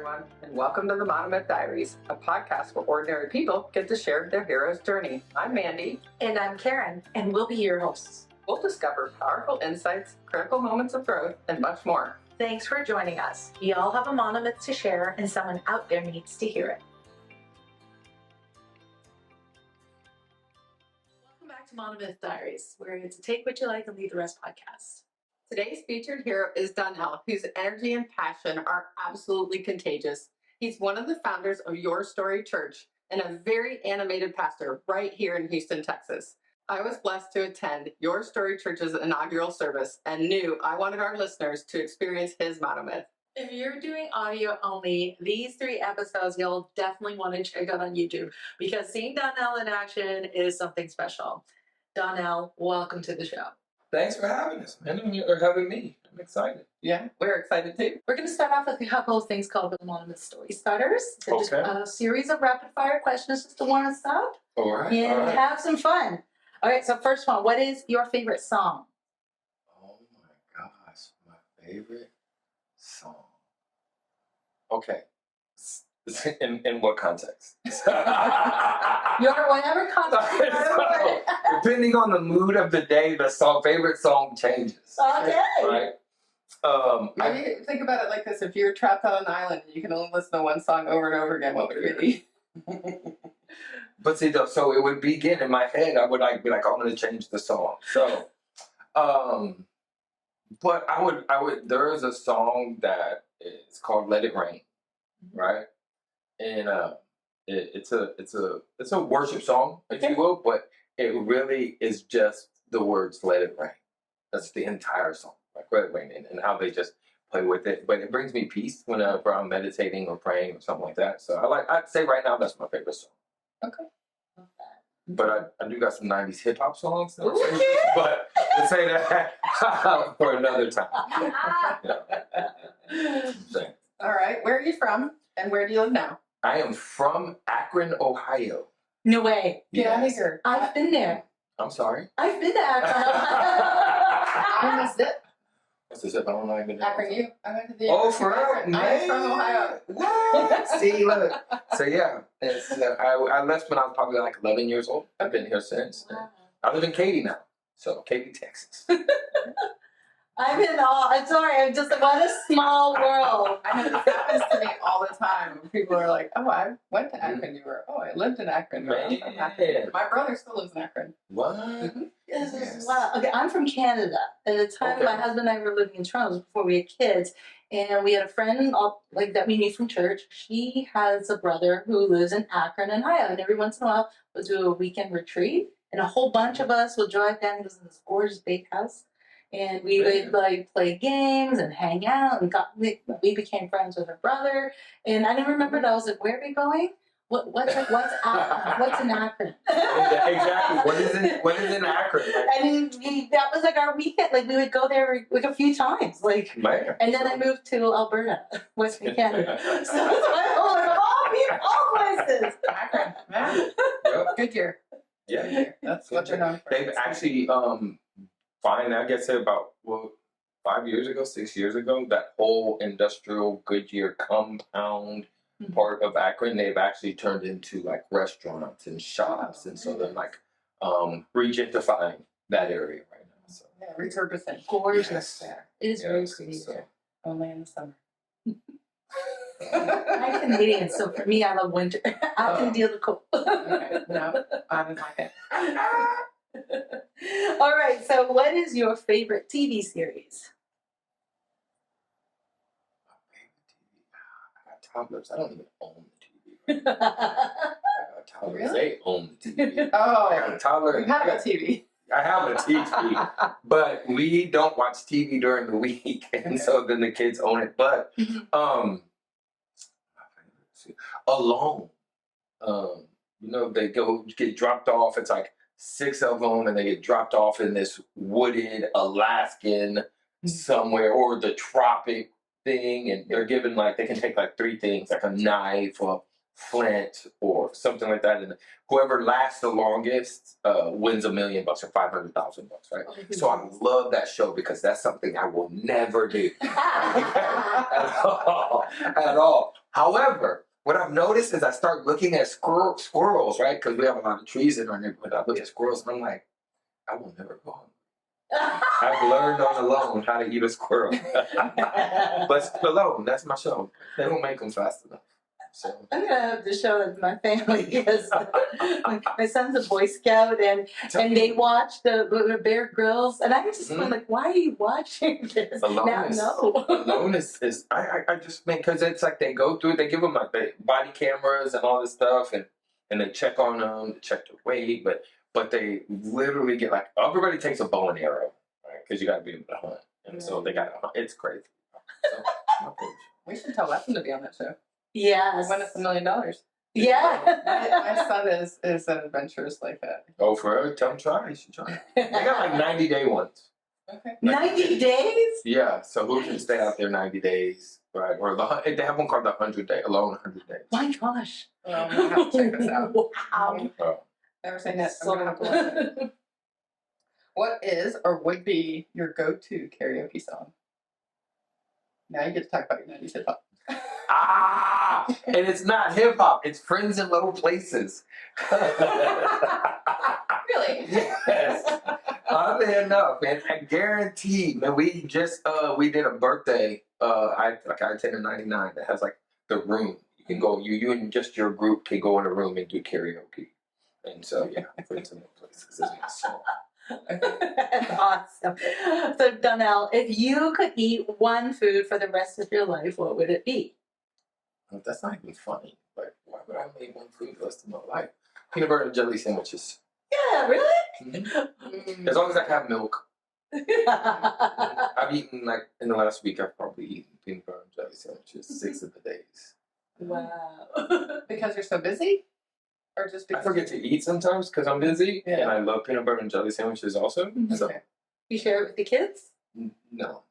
everyone, and welcome to the Monomyth Diaries, a podcast where ordinary people get to share their hero's journey. I'm Mandy. And I'm Karen, and we'll be your hosts. We'll discover powerful insights, critical moments of growth, and much more. Thanks for joining us. We all have a monomyth to share, and someone out there needs to hear it. Welcome back to Monomyth Diaries, where it's a take what you like and leave the rest podcast. Today's featured hero is Donnell, whose energy and passion are absolutely contagious. He's one of the founders of Your Story Church and a very animated pastor right here in Houston, Texas. I was blessed to attend Your Story Church's inaugural service and knew I wanted our listeners to experience his monomyth. If you're doing audio only, these 3 episodes you'll definitely want to check out on YouTube because seeing Donnell in action is something special. Donnell, welcome to the show. Thanks for having us, man, or having me. I'm excited. Yeah, we're excited too. We're going to start off with a couple of things called the Monomyth Story Starters. They're just Okay. a series of rapid-fire questions just to warm us up All right. and have some fun. All right, so first one, what is your favorite song? Oh my gosh, my favorite song. Okay. In what context? Your whatever context. Depending on the mood of the day, the favorite song changes. Okay. Right. Maybe think about it like this: if you're trapped on an island and you can only listen to one song over and over again, what would it be? But see, so it would begin in my head. I would be like, I'm going to change the song. So, but I would. There is a song that is called "Let It Rain," right? And it's a worship song, if you will, but it really is just the words "Let It Rain." That's the entire song, like "Let It Rain," and how they just play with it. But it brings me peace whenever I'm meditating or praying or something like that. So I'd say right now that's my favorite song. Okay. But I do got some 90s hip hop songs. Though, Okay. but let's say that for another time. So, All right, where are you from and where do you live now? I am from Akron, Ohio. No way. Get out of Yes. here. I've been there. I'm sorry. I've been to Akron. I missed it. What's this? I don't know. I've been Akron, you? I went to the Oh, University for of real? Akron. I'm from Ohio. What? See, look. So yeah, I left when I was probably like 11 years old. I've been here since. Wow. I live in Katy now. So Katy, Texas. I'm in awe. I'm sorry. I'm just what a small world. I know this happens to me all the time. People are like, "Oh, I went to Akron." You were, "Oh, I lived in Akron." Or, "I'm from Akron." Man. My brother still lives in Akron. What? This is Yes. wow. Okay, I'm from Canada. At the time, Okay. my husband and I were living in Toronto. It was before we had kids, and we had a friend like that we knew from church. She has a brother who lives in Akron, Ohio, and every once in a while we'll do a weekend retreat, and a whole bunch of us will drive down. He lives in this gorgeous big house, and we would like play games and hang out, and we became friends with her brother. And I didn't remember that. I was like, "Where are we going? What's Akron? What's in Akron?" Exactly. What is in Akron? And that was like our weekend. Like we would go there like a few times. Like, Man. and then I moved to Alberta, Western Canada. So it's like, all places. Akron, man. Yep. Good year. Yeah. That's what you're known for. They've actually I guess about 5 years ago, 6 years ago, that whole industrial Goodyear compound part of Akron, they've actually turned into like restaurants and shops, and so they're like regentrifying that area right now. So Yeah, repurposing. Gorgeous Yes. there. It is very pretty there. Only in the summer. I'm Canadian, so for me, I love winter. I can deal with cold. Okay, no, I don't like it. All right, so what is your favorite TV series? I got toddlers. I don't even own the TV. Right now. I got toddlers. Really? They own the TV. I Oh, got a toddler. you have a TV. I have a TV, but we don't watch TV during the week, and so then the kids own it. But Alone, they get dropped off. It's like 6 of them, and they get dropped off in this wooded Alaskan somewhere or the tropic thing, and they're given they can take 3 things, like a knife, a Flint or something like that, and whoever lasts the longest wins $1 million or $500,000, right? So I love that show because that's something I will never do at all, at all. However, what I've noticed is I start looking at squirrels, right? Because we have a lot of trees in our neighborhood. I look at squirrels and I'm like, I will never go home. I've learned on the loan how to eat a squirrel. But alone, that's my show. They don't make them fast enough. So. I'm gonna have to show it to my family because my son's a Boy Scout and they watch the Bear Grylls and I just went like, why are you watching this? Alone is I just mean because it's like they go through it, they give them like the body cameras and all this stuff and they check on them, they check their weight, but they literally get like everybody takes a bow and arrow, right? Because you got to be able to hunt, and so they got it's crazy. So, we should tell Lesson to be on that show. Yes. Win us $1 million. Yeah. my son is an adventurous like that. Oh, forever? Tell him try. You should try. They got like 90-day ones. Okay. 90 days? Yeah. So who can stay out there 90 days, right? Or they have one called the 100-day, alone 100 days. My gosh. I'm gonna have to check this out. Wow. Oh. Never seen that. I'm gonna have to watch it. What is or would be your go-to karaoke song? Now you get to talk about your 90s hip hop. And it's not hip hop. It's Friends in Low Places. Really? Yes. Oddly enough, man, I guarantee, man, we just we did a birthday. I attended 99 that has like the room. You can go, you and just your group can go in a room and do karaoke. And so yeah, Friends in Low Places is my song. That's awesome. So Donnell, if you could eat one food for the rest of your life, what would it be? Well, that's not even funny. Like, why would I make one food the rest of my life? Peanut butter and jelly sandwiches. Yeah, really? As long as I have milk. I've eaten, like, in the last week, I've probably eaten peanut butter and jelly sandwiches 6 of the days. Wow. Because you're so busy? Or just because I forget to eat sometimes because I'm busy, and I love peanut butter and jelly sandwiches also. So, Okay. You share it with the kids? no.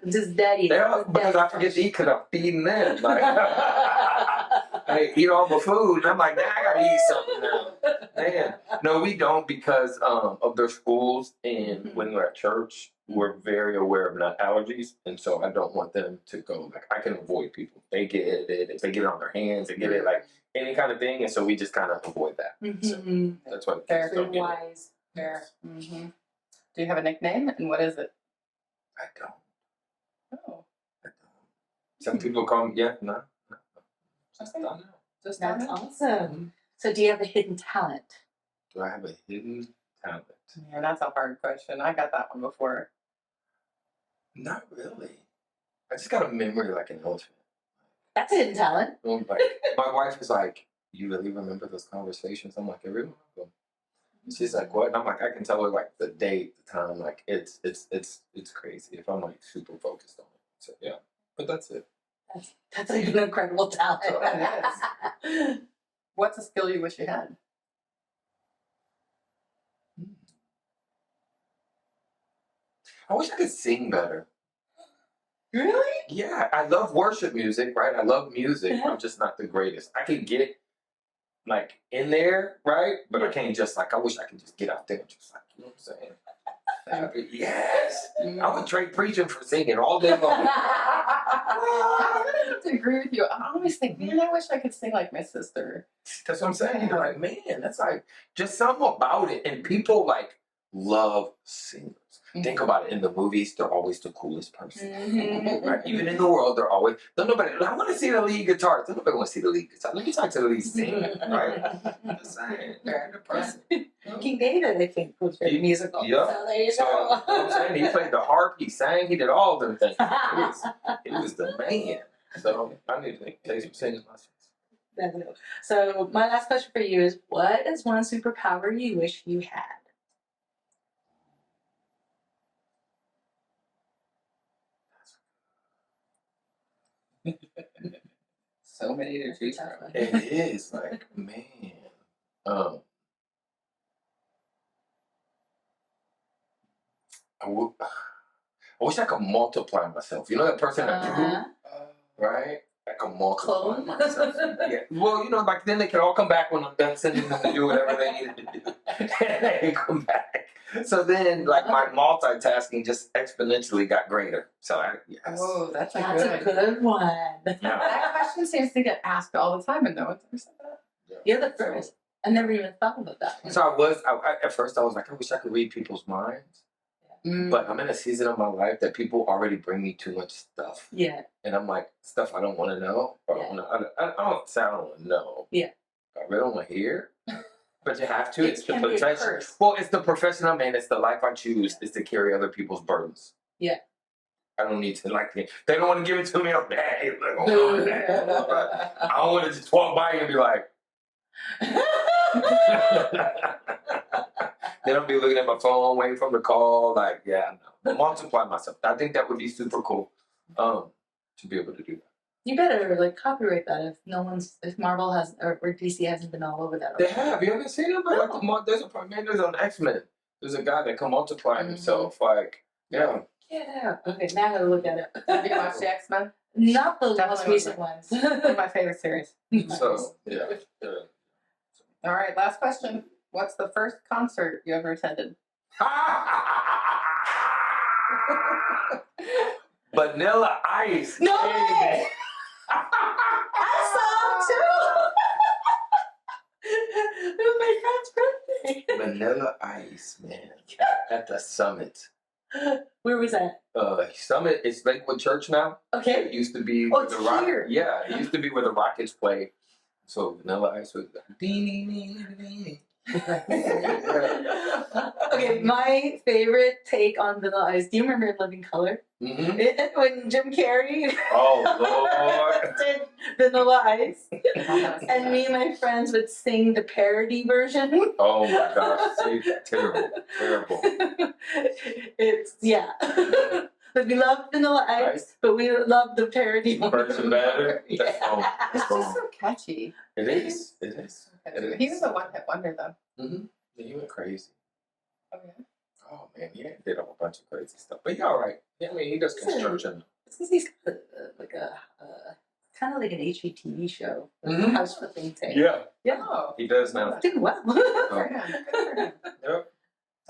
Just daddy. Because I forget to eat because I'm feeding them. Like, I eat all the food, and I'm like, nah, I gotta eat something now. Man. No, we don't because of their schools, and when we're at church, we're very aware of nut allergies, and so I don't want them to go. Like, I can avoid people. They get it. If they get it on their hands, they get it like any kind of thing, and so we just kind of avoid that. So that's why Fair. don't get Wise. Fair. Mm-hmm. Do you have a nickname, and what is it? I don't. Oh, I don't. Some people call me, no. Just Okay. don't know. just That's not. awesome. So do you have a hidden talent? Do I have a hidden talent? Yeah, that's a hard question. I got that one before. Not really. I just got a memory like an elephant. That's a hidden talent. Like, my wife is like, "You really remember those conversations?" I'm like, "Every one of them." She's like, "What?" And I'm like, I can tell her like the date, the time, like it's crazy if I'm like super focused on it. So yeah, but that's it. That's like an incredible talent. It What's a skill you wish you had? I wish I could sing better. Really? Yeah, I love worship music, right? I love music. I'm just not the greatest. I can get like in there, right? But I can't just like. I wish I could just get out there and just like, you know what I'm saying? Yes, I would trade preaching for singing all day long. I would have to agree with you. I always think, man, I wish I could sing like my sister. That's what I'm saying. You're like, man, that's like just something about it. And people like love singers. Think about it. In the movies, they're always the coolest person. Right? Even in the world, they're always. Don't nobody. I want to see the lead guitar. Don't nobody want to see the lead guitar. Let me talk to the lead singer. Right? I'm just saying. They're the person. King David, I think, was very musical. Yeah. So there you So, go. you know what I'm saying? He played the harp. He sang. He did all them things. He was the man. So I need to take some singing lessons. Definitely. So my last question for you is, what is one superpower you wish you had? So many to choose from. It is like, man. I wish I could multiply myself. You know that person that grew, right? I can multiply Clone? myself. Yeah. Well, you know, like then they can all come back when I'm done sending them to do whatever they needed to do. And they can come back. So then, like, my multitasking just exponentially got greater. So, yes. Oh, that's a That's good. a good one. Yeah. That question seems to get asked all the time, and no one's ever said that. You're the first. I never even thought about that one. So at first I was like, I wish I could read people's minds. But I'm in a season of my life that people already bring me too much stuff. Yeah. And I'm like, stuff I don't want to know. Or I don't say I don't want to know. Yeah. I really don't want to hear. But you have to. It It's the can be a profession. curse. Well, it's the profession I'm in. It's the life I choose. Is to carry other people's burdens. Yeah. I don't need to like. They don't want to give it to me. I'm hey, like, oh, man. I don't want to just walk by and be like. Then I'll be looking at my phone, waiting for them to call. Like, yeah, no. Multiply myself. I think that would be super cool. To be able to do that. You better like copyright that if Marvel has or DC hasn't been all over that. They have. You haven't seen them? But like there's on X-Men. There's a guy that can multiply himself. Like, yeah. Yeah. Okay, now I gotta look at it. Have you watched the X-Men? Not the Definitely most recent ones. One of my favorite series. So, yeah. All right, last question. What's the first concert you ever attended? Vanilla Ice. No baby. way! I saw too. It was my friend's birthday. Vanilla Ice, man. At the Summit. Where was that? Summit is Lakewood Church now. Okay. It used to be Oh, where the it's Rock. here. Yeah, it used to be where the Rockets play. So Vanilla Ice was. Okay, my favorite take on Vanilla Ice. Do you remember In Living Color? Mm-hmm. When Jim Carrey Oh Lord. did Vanilla Ice, and me and my friends would sing the parody version. Oh my gosh, see, terrible. It's But we love Vanilla Ice, but we love the parody Version better. Yeah. It's just so catchy. It is. It is. He was a one-hit wonder, though. Mm-hmm. Yeah, he went crazy. Oh, yeah. Oh man, he did a whole bunch of crazy stuff. But he all right. Yeah, I mean, he does construction. It's because he's like a kind of like an HGTV show, like Mhm. House for Things. Yeah, Oh, he does now. It's doing well. good for him. Good for him. Yep.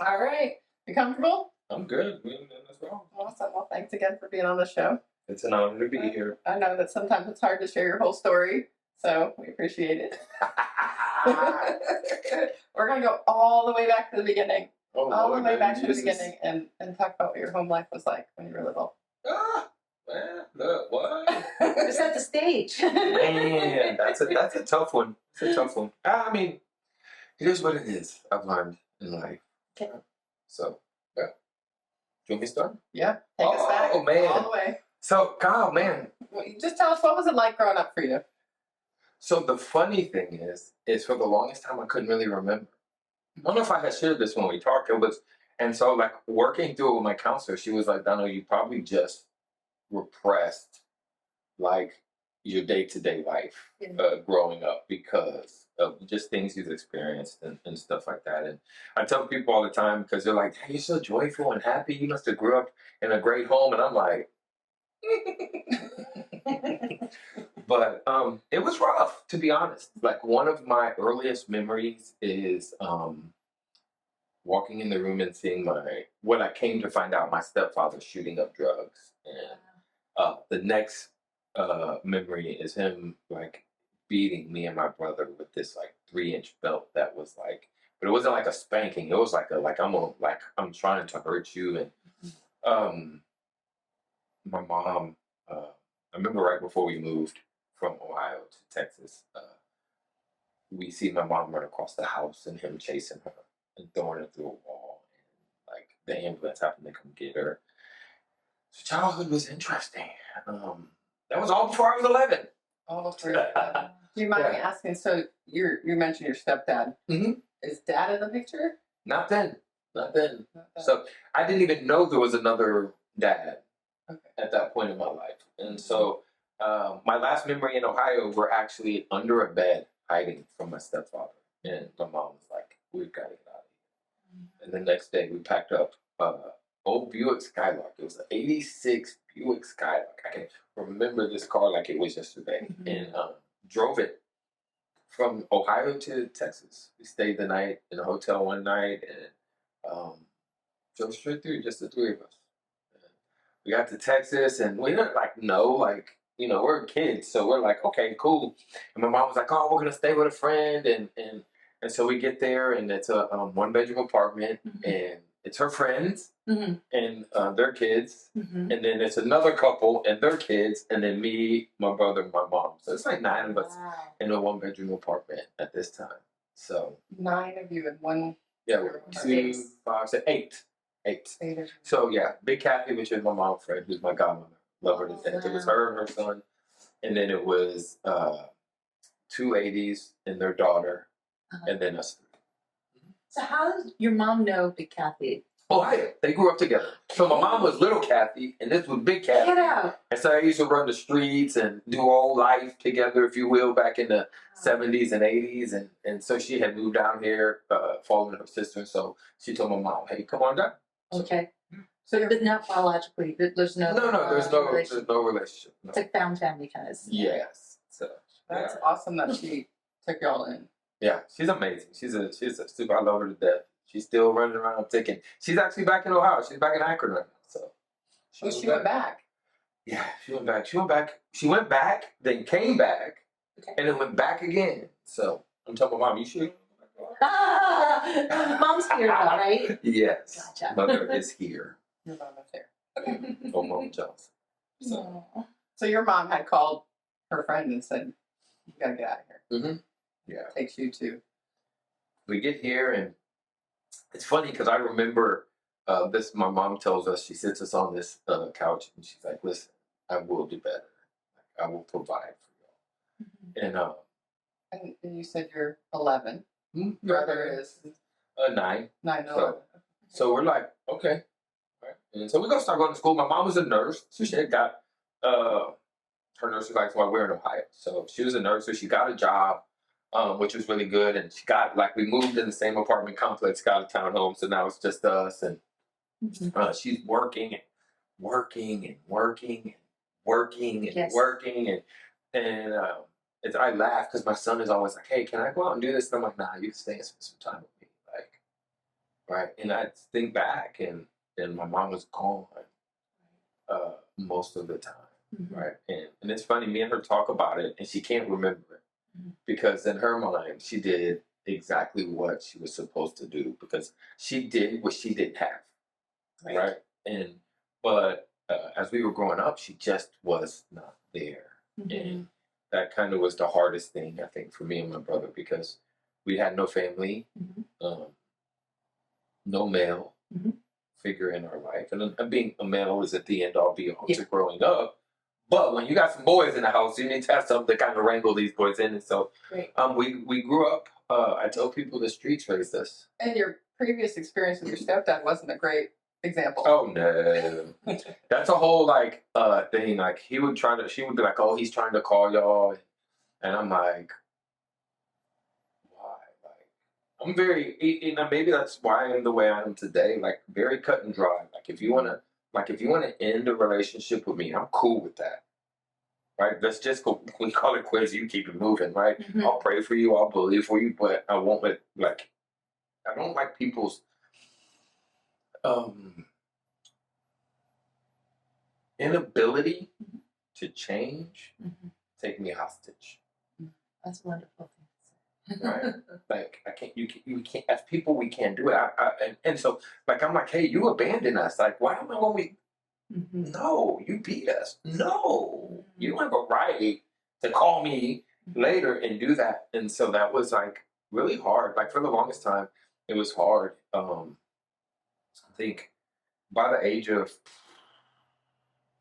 All right. You comfortable? I'm good. We ain't nothing else wrong. Awesome. Well, thanks again for being on the show. It's an honor to be here. I know that sometimes it's hard to share your whole story, so we appreciate it. We're going to go all the way back to the beginning. Oh, All the Lord, way man, back to the Jesus. beginning and talk about what your home life was like when you were little. Man, look, what? Just set the stage. Man, that's a tough one. It's a tough one. I mean, it is what it is. I've learned in life. Okay. So, yeah. Do you want me to start? Yeah. Take us back. Oh, man. All the way. So, God, man. Just tell us, what was it like growing up for you? So the funny thing is for the longest time I couldn't really remember. I don't know if I had shared this when we talked. And so like working through it with my counselor, she was like, Donnell, you probably just repressed like your day-to-day life growing up because of just things you've experienced and stuff like that. And I tell people all the time because they're like, hey, you're so joyful and happy. You must have grew up in a great home. And I'm like, but it was rough, to be honest. Like one of my earliest memories is walking in the room and seeing what I came to find out my stepfather shooting up drugs. And the next memory is him like beating me and my brother with this like 3-inch belt that was like, but it wasn't like a spanking. It was like I'm trying to hurt you. And my mom, I remember right before we moved from Ohio to Texas, we see my mom run across the house and him chasing her and throwing her through a wall. And like the ambulance happened to come get her. So childhood was interesting. That was all before I was 11. Oh, for do you mind me asking? So you mentioned your stepdad. Mm-hmm. Is dad in the picture? Not then. Not then. So I didn't even know there was another dad at that point in my life. And so my last memory in Ohio, we're actually under a bed hiding from my stepfather. And my mom was like, we've got to get out of here. And the next day we packed up old Buick Skylark. It was an 86 Buick Skylark. I can remember this car like it was yesterday, and drove it from Ohio to Texas. We stayed the night in a hotel one night, and drove straight through, just the three of us. We got to Texas, and we didn't know, we're kids, so we're like, okay, cool. And my mom was like, oh, we're gonna stay with a friend, and so we get there, and it's a 1-bedroom apartment, and it's her friends and their kids, and then it's another couple and their kids, and then me, my brother, and my mom. So it's like 9 of us in a 1-bedroom apartment at this time. So 9 of you in one. Yeah, 2, 5, 6, 8. 8. So yeah, Big Kathy, which is my mom's friend, who's my godmother. Love her to death. It was her and her son, and then it was 2 ladies and their daughter, and then us 3. So how does your mom know Big Kathy? Ohio. They grew up together. So my mom was little Kathy, and this was Big Kathy. Get out. And so I used to run the streets and do all life together, if you will, back in the 70s and 80s. And so she had moved down here, following her sister. So she told my mom, hey, come on down. Okay. So but not biologically. There's no. There's no relationship. No. It's like found family kind of. Yes. So That's awesome that she took y'all in. Yeah, she's amazing. She's a super. I love her to death. She's still running around ticking. She's actually back in Ohio. She's back in Akron right now. So she went back. Yeah, she went back. She went back, then came back, and then went back again. So I'm telling my mom, you should. Mom's here though, right? Yes. Gotcha. Mother is here. Your mom is here. Okay. Oh, Mom Johnson. So your mom had called her friend and said, "You gotta get out of here." Yeah. Takes you to. We get here, and it's funny because I remember this. My mom tells us, she sits us on this couch, and she's like, "Listen, I will do better. I will provide for y'all." And you said you're 11. Brother is 9. 9 and 11. So we're like, okay. Right. And so we're going to start going to school. My mom was a nurse, so she had got her nursing license while we were in Ohio. So she was a nurse, so she got a job, which was really good. And she got, we moved in the same apartment complex, got a townhome, so now it's just us. And she's working and working and working and working and working. And I laugh because my son is always like, hey, can I go out and do this? And I'm like, nah, you stay and spend some time with me. Right. And I think back, and my mom was gone most of the time. Right. And it's funny, me and her talk about it, and she can't remember it because in her mind, she did exactly what she was supposed to do because she did what she didn't have. Right. But as we were growing up, she just was not there. And that kind of was the hardest thing, I think, for me and my brother because we had no family, no male figure in our life. And being a male is at the end all be all to growing up. But when you got some boys in the house, you need to have something to kind of wrangle these boys in. And so we grew up, I tell people the streets raised us. And your previous experience with your stepdad wasn't a great example. Oh, no. That's a whole, thing. Like, she would be like, oh, he's trying to call y'all. And I'm like, why? I'm very, maybe that's why I am the way I am today. Very cut and dry. If you want to end a relationship with me, I'm cool with that. Right? Let's just go, we call it quits, you keep it moving, right? I'll pray for you, I'll believe for you, but I won't I don't like people's inability to change take me hostage. That's wonderful. Right? I can't. You can't. As people, we can't do it. And so, I'm like, hey, you abandoned us. Why am I when we? No, you beat us. No, you don't have a right to call me later and do that. And so that was really hard. For the longest time, it was hard. I think by the age of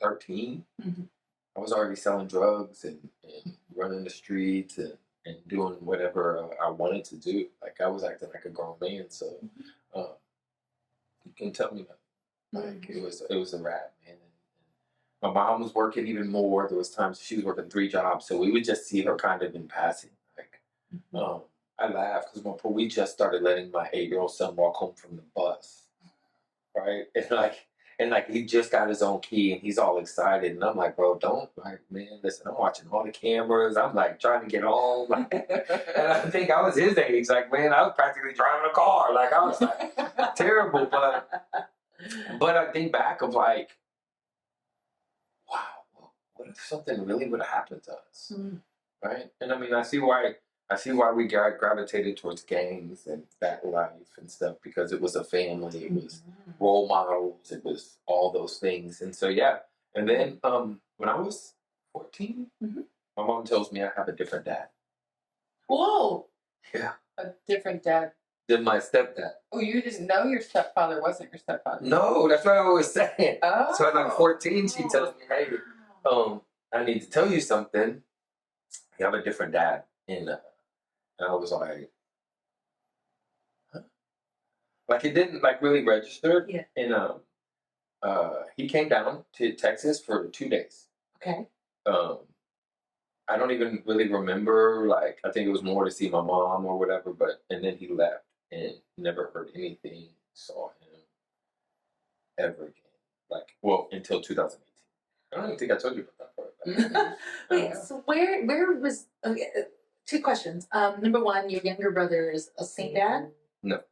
13, I was already selling drugs and running the streets and doing whatever I wanted to do. I was acting like a grown man. So you can tell me that. It was a wrap, man. And my mom was working even more. There was times she was working 3 jobs, so we would just see her kind of in passing. I laughed because we just started letting my 8-year-old son walk home from the bus, right? And And like he just got his own key and he's all excited. And I'm like, bro, don't like, man, listen, I'm watching all the cameras. I'm like trying to get home. Like, and I think I was his age. Like, man, I was practically driving a car. Like I was like terrible. But I think back of like, wow, what if something really would have happened to us? Right? And I mean, I see why we gravitated towards gangs and that life and stuff, because it was a family, it was role models, it was all those things. And so yeah. And then when I was 14, my mom tells me I have a different dad. Whoa. Yeah. A different dad. Than my stepdad. Oh, you didn't know your stepfather wasn't your stepfather? No, that's what I was saying. Oh. So at like 14, she tells me, hey, I need to tell you something. You have a different dad. And I was like, huh? Like it didn't like really register. Yeah. And he came down to Texas for 2 days. Okay. I don't even really remember. Like I think it was more to see my mom or whatever. But and then he left and never heard anything. Saw him ever again. Like until 2018. I don't even think I told you about that part. Wait. So where was? Okay, 2 questions. Number 1, your younger brother is a Saint dad? No.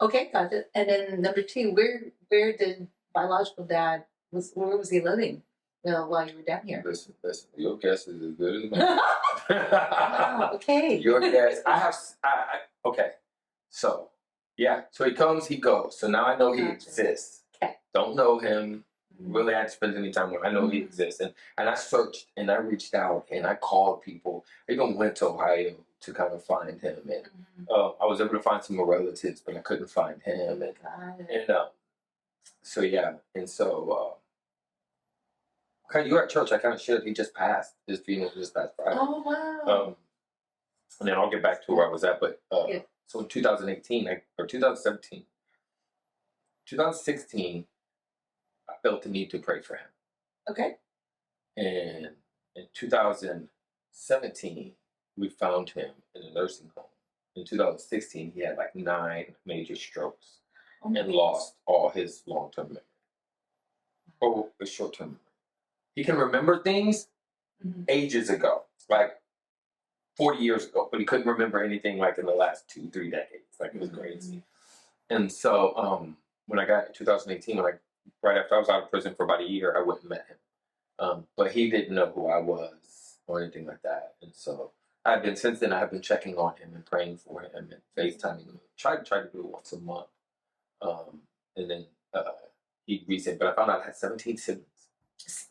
Okay, gotcha. And then number 2, where did biological dad where was he living? While you were down here. Listen. Your guess is as good as mine. Wow, okay. Your guess. Okay. So yeah. So he comes, he goes. So now I know he exists. Okay. Don't know him. Really, I hadn't spent any time with him. I know he exists, and I searched and I reached out and I called people. I even went to Ohio to kind of find him, and I was able to find some more relatives, but I couldn't find him, and so yeah, and so you were at church. I kind of shared. He just passed. His funeral just passed Friday. Oh wow. And then I'll get back to where I was at, but so in 2018 or 2017, 2016. I felt the need to pray for him. Okay. And in 2017, we found him in a nursing home. In 2016, he had like 9 major strokes and lost all his long-term memory. Or his short-term memory. He can remember things ages ago, like 40 years ago, but he couldn't remember anything like in the last 2-3 decades. Like it was crazy. And so when I got in 2018, right after I was out of prison for about a year, I went and met him. But he didn't know who I was or anything like that. And so since then, I've been checking on him and praying for him and FaceTiming him. Try to do it once a month. And then he resaid, but I found out I had 17 siblings.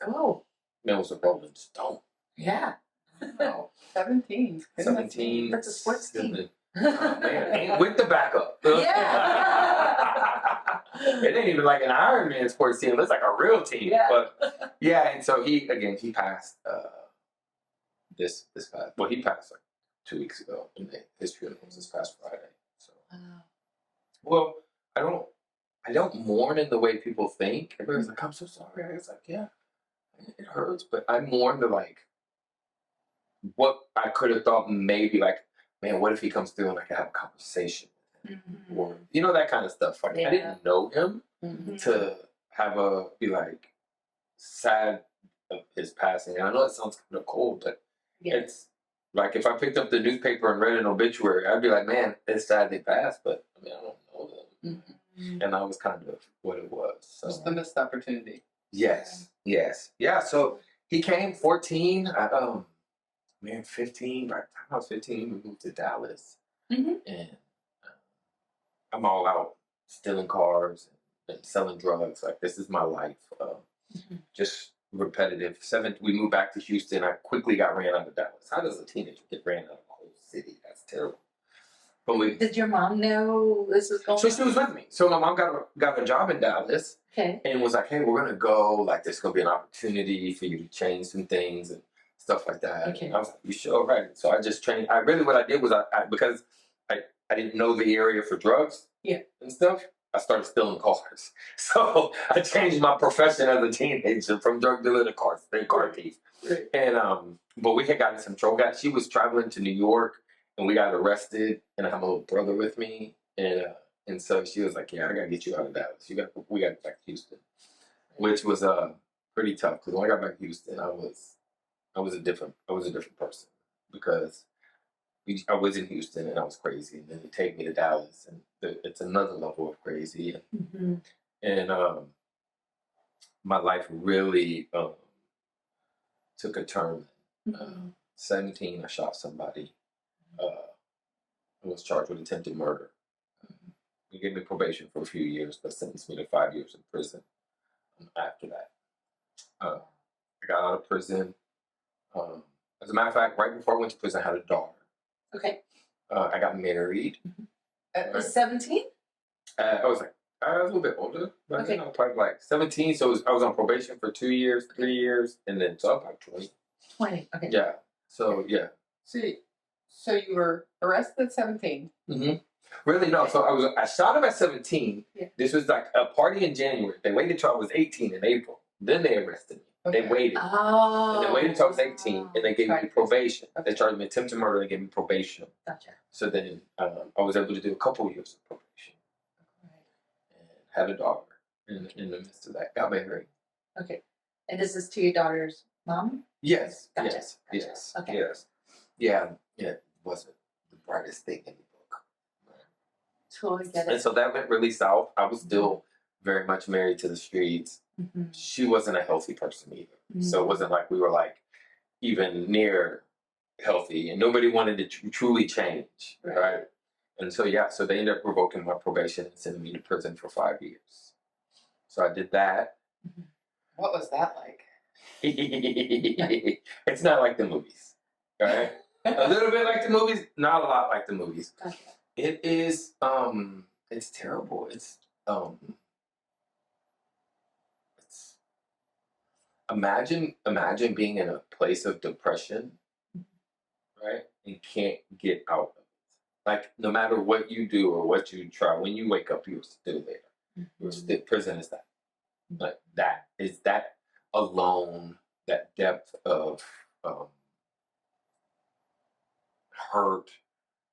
Oh. Man was a rolling stone. Yeah. Oh, 17. 17. That's a sports team. Oh, man, and with the backup. Yeah. It ain't even like an Ironman sports team. It's like a real team. Yeah. But yeah, and so he passed this past. Well, he passed like 2 weeks ago, and his funeral was this past Friday. So, well, I don't mourn in the way people think. Everybody's like, "I'm so sorry." I was like, "Yeah, it hurts," but I mourn the like what I could have thought maybe like, man, what if he comes through and I can have a conversation with him? Or that kind of stuff. Like I didn't know him to be like sad of his passing. And I know it sounds kind of cold, but it's like if I picked up the newspaper and read an obituary, I'd be like, man, it's sad they passed, but I mean I don't know them. And that was kind of what it was. So. Just the missed opportunity. Yes. Yeah, so he came 14. 15. By the time I was 15, we moved to Dallas. And I'm all out stealing cars and selling drugs. Like, this is my life. Just repetitive. We moved back to Houston. I quickly got ran out of Dallas. How does a teenager get ran out of a whole city? That's terrible. But did your mom know this was going on? So she was with me. So my mom got a job in Dallas. Okay. And was like, hey, we're going to go. Like, there's going to be an opportunity for you to change some things and stuff like that. Okay. And I was like, you sure? Right. So I just trained. What I did was because I didn't know the area for drugs and stuff, I started stealing cars. So I changed my profession as a teenager from drug dealer to car thief. Right. And but we had gotten some trouble. She was traveling to New York and we got arrested, and I have a little brother with me, and so she was like, yeah, I gotta get you out of Dallas. We got back to Houston. which was pretty tough because when I got back to Houston, I was a different person because I was in Houston and I was crazy, and then they take me to Dallas, and it's another level of crazy, and my life really took a turn. 17, I shot somebody. I was charged with attempted murder. He gave me probation for a few years, but sentenced me to 5 years in prison after that. I got out of prison. As a matter of fact, right before I went to prison, I had a daughter. Okay. I got married. At 17? I was a little bit older, but Okay. probably like 17. So I was on probation for 2 years, 3 years, and then so I was like 20. 20. Okay. Yeah. So yeah. So you were arrested at 17. Really, no. So I shot him at 17. Yeah. This was like a party in January. They waited till I was 18 in April. Then they arrested me. Okay. They waited. Oh. And they waited until I was 18, and they gave me probation. Okay. They charged me attempted murder and gave me probation. Gotcha. So then I was able to do a couple years of probation. And had a daughter in the midst of that. Got married. Okay. And is this to your daughter's mom? Yes. Gotcha. Yes. Gotcha. Yes. Okay. Yes. Yeah. It wasn't the brightest thing in the book. Totally get And it. so that went really south. I was still very much married to the streets. She wasn't a healthy person either. So it wasn't like we were like even near healthy, and nobody wanted to truly change, right? And so so they ended up revoking my probation and sending me to prison for 5 years. So I did that. What was that like? It's not like the movies, right? A little bit like the movies, not a lot like the movies. Gotcha. It is it's terrible. It's imagine being in a place of depression, right? And can't get out of it. Like no matter what you do or what you try, when you wake up, you're still there. You're still, prison is that. Like that alone, that depth of hurt.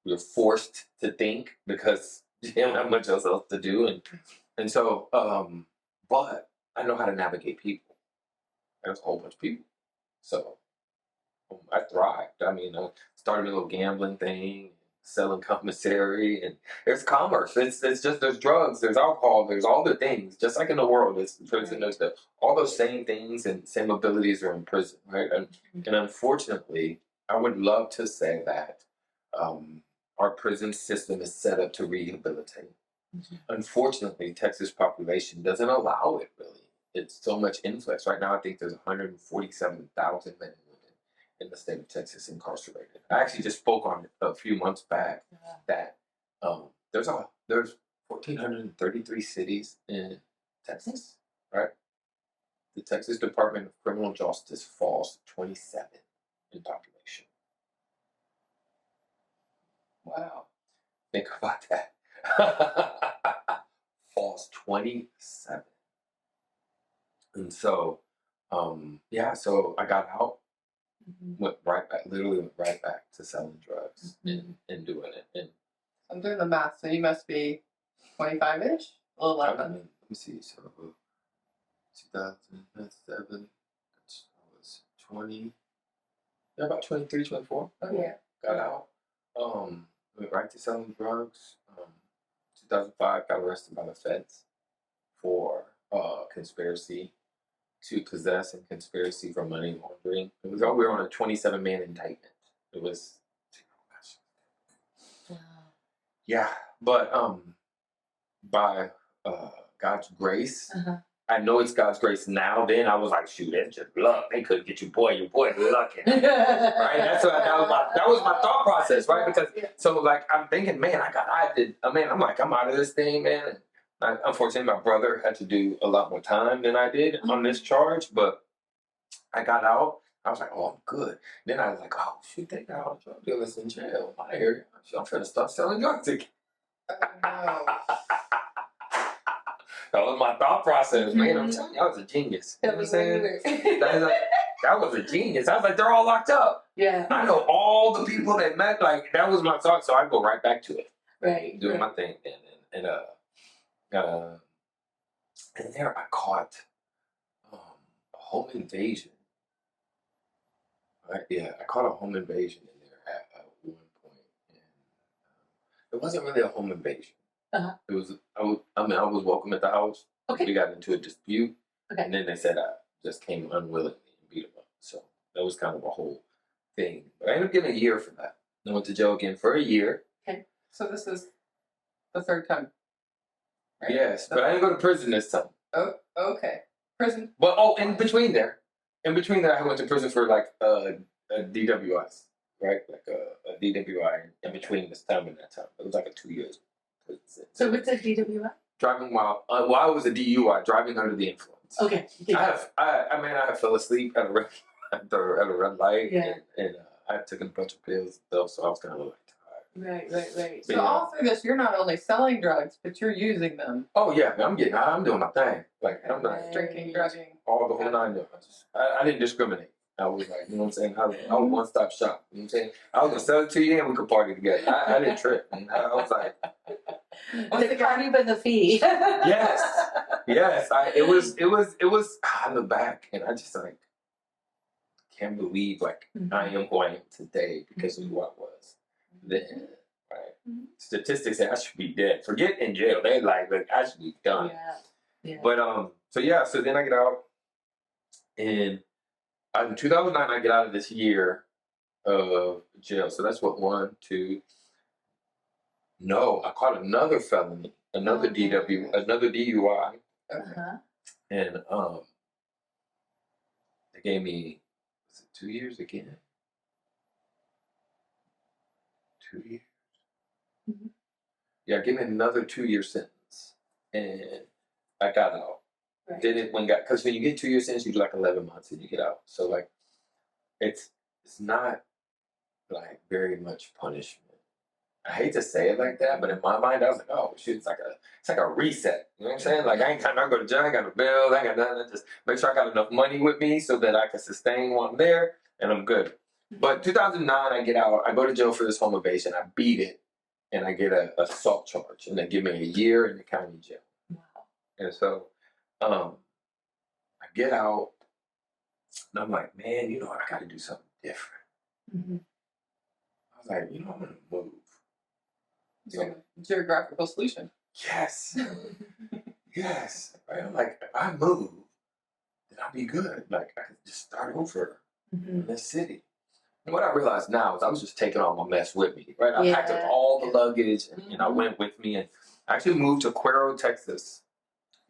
You're forced to think because you don't have much else to do, and so but I know how to navigate people. There's a whole bunch of people, so I thrived. I mean, I started a little gambling thing, selling commissary, and there's commerce. It's just there's drugs, there's alcohol, there's all the things. Just like in the world, it's prison. There's all those same things and same abilities are in prison, right? And unfortunately, I would love to say that our prison system is set up to rehabilitate. Unfortunately, Texas population doesn't allow it really. It's so much influx. Right now, I think there's 147,000 men and women in the state of Texas incarcerated. I actually just spoke on it a few months back that there's 1,433 cities in Texas, right? The Texas Department of Criminal Justice falls 27 in population. Wow. Think about that. Falls 27. And so, so I got out, literally went right back to selling drugs and doing it. And I'm doing the math, so you must be 25-ish? A little less. let me see, so 2007, I was 20, about 23, 24. Oh, yeah. Got out, went right to selling drugs. 2005, got arrested by the feds for conspiracy to possess and conspiracy for money laundering. We were on a 27-man indictment. It was, but by God's grace, I know it's God's grace now. Then I was like, shoot, that's just luck. They couldn't get your boy lucky. Right? That was my thought process, right? Because so like I'm thinking, man, I'm out of this thing, man. Unfortunately, my brother had to do a lot more time than I did on this charge, but I got out. I was like, oh, I'm good. Then I was like, oh, shoot, they got all the drug dealers in jail. My area. I'm trying to start selling drugs again. Oh, no. That was my thought process, man. I'm telling you, I was a genius. You know what I'm saying? That was a genius. I was like, they're all locked up. Yeah. I know all the people that met. Like, that was my thought. So I go right back to it. Right. Doing my thing. And there I caught home invasion. Right? Yeah, I caught a home invasion in there at one point. And it wasn't really a home invasion. Uh-huh. It was, I was welcome at the house. Okay. We got into a dispute. Okay. And then they said I just came unwillingly and beat him up. So that was kind of a whole thing. But I ended up getting a year for that. I went to jail again for a year. So this is the third time. Right? Yes, but I didn't go to prison this time. Oh, okay. Prison. But in between there, I went to prison for like a DWIs, right? Like a DWI in between this time and that time. It was like a 2 years. So what's a DWI? Driving while I was a DUI, driving under the influence. Okay. I fell asleep at a red at a red light, Yeah. and I had taken a bunch of pills, though, so I was kind of like tired. Right. So all through this, you're not only selling drugs, but you're using them. Oh yeah, I'm doing my thing. Like I'm not Drinking, drugging. all the whole 9 yards. I didn't discriminate. I was like, you know what I'm saying? I was one stop shop. You know what I'm saying? I was gonna sell it to you and we could party together. I didn't trip. I was like, The party by the fee. yes. It was in the back, and I just like can't believe like I am who I am today because of who I was then. Right? Statistics say I should be dead. Forget in jail. They like, look, I should be done. Yeah. But so then I get out, and in 2009 I get out of this year of jail. So that's what 1, 2. No, I caught another felony, another another DUI, Uh-huh. and they gave me 2 years again. 2 years. Mm-hmm. Yeah, give me another 2-year sentence, and I got out. Right. Because when you get 2 year sentence, you do like 11 months and you get out. So like, it's not like very much punishment. I hate to say it like that, but in my mind, I was like, oh shoot, it's like a reset. You know what I'm saying? Like I ain't got to go to jail, I ain't got no bills, I ain't got nothing. Just make sure I got enough money with me so that I can sustain while I'm there, and I'm good. But 2009, I get out. I go to jail for this home invasion. I beat it, and I get a assault charge, and they give me a year in the county jail. Wow. And so, I get out, and I'm like, man, I got to do something different. Mm-hmm. I was like, I'm gonna move. So, geographical solution. Yes. Yes. Right? I'm like, if I move, then I'll be good. Like, I could just start over in this city. And what I realized now is I was just taking all my mess with me, right? I packed up all the luggage, and I went with me, and I actually moved to Cuero, Texas.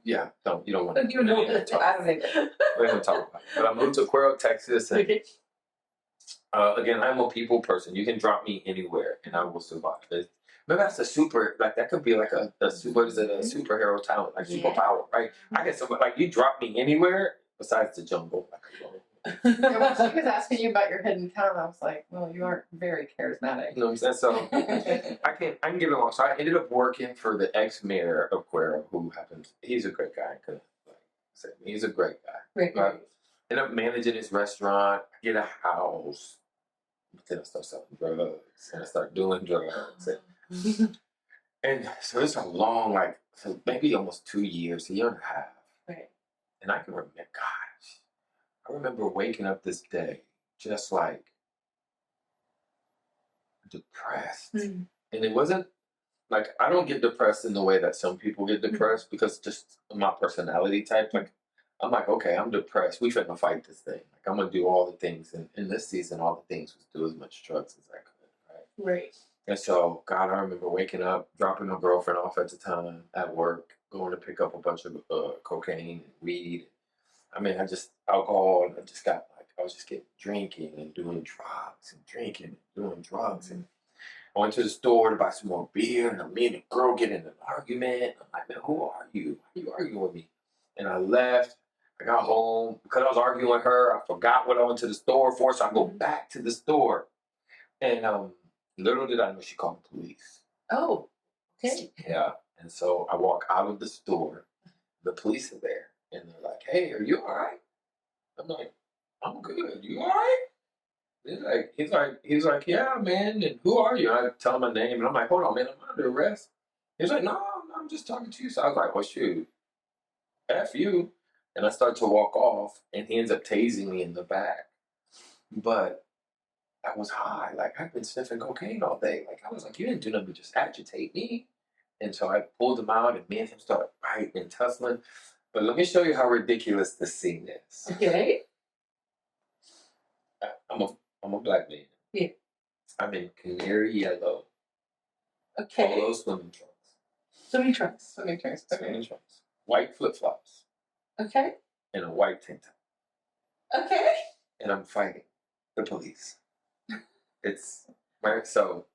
Yeah, you don't want to. You know that. I don't know. We don't talk about it. But I moved to Cuero, Texas, and again, I'm a people person. You can drop me anywhere, and I will survive. Maybe that's that could be like a superhero talent, like superpower, right? I get like you drop me anywhere besides the jungle. Yeah, when she was asking you about your hidden talent, I was like, well, you aren't very charismatic. You know what I'm saying? So I can give it along. So I ended up working for the ex-mayor of Cuero, he's a great guy. He's a great guy. Right. Ended up managing his restaurant. I get a house. But then I start selling drugs, and I start doing drugs. And so it's a long, maybe almost 2 years, a year and a half. Right. And I can remember, I remember waking up this day just like depressed. And it wasn't like, I don't get depressed in the way that some people get depressed because just my personality type. Like, I'm like, okay, I'm depressed. We finna fight this thing. Like, I'm gonna do all the things. And in this season, all the things was do as much drugs as I could, right? Right. And so, God, I remember waking up, dropping my girlfriend off at the time at work, going to pick up a bunch of cocaine and weed. I mean, alcohol, and I was just getting drinking and doing drugs and drinking and doing drugs. And I went to the store to buy some more beer, and me and the girl get in an argument. I'm like, man, who are you? Why are you arguing with me? And I left. I got home. Because I was arguing with her, I forgot what I went to the store for, so I go back to the store. And little did I know she called the police. Oh, okay. Yeah. And so I walk out of the store. The police are there. And they're like, hey, are you all right? I'm like, I'm good. You all right? He's like, yeah, man. And who are you? And I tell him my name. And I'm like, hold on, man. I'm under arrest. He's like, no, I'm just talking to you. So I was like, well, shoot. F you. And I start to walk off, and he ends up tasing me in the back. But I was high. Like, I've been sniffing cocaine all day. Like, I was like, you didn't do nothing but just agitate me. And so I pulled him out, and me and him started fighting and tussling. But let me show you how ridiculous this scene is. Okay. I'm a black man. Yeah. I'm in canary yellow. Okay. Polo swimming trunks. Swimming trunks. Swimming trunks. Swimming trunks. White flip-flops. Okay. And a white tank top. Okay. And I'm fighting the police. It's right. So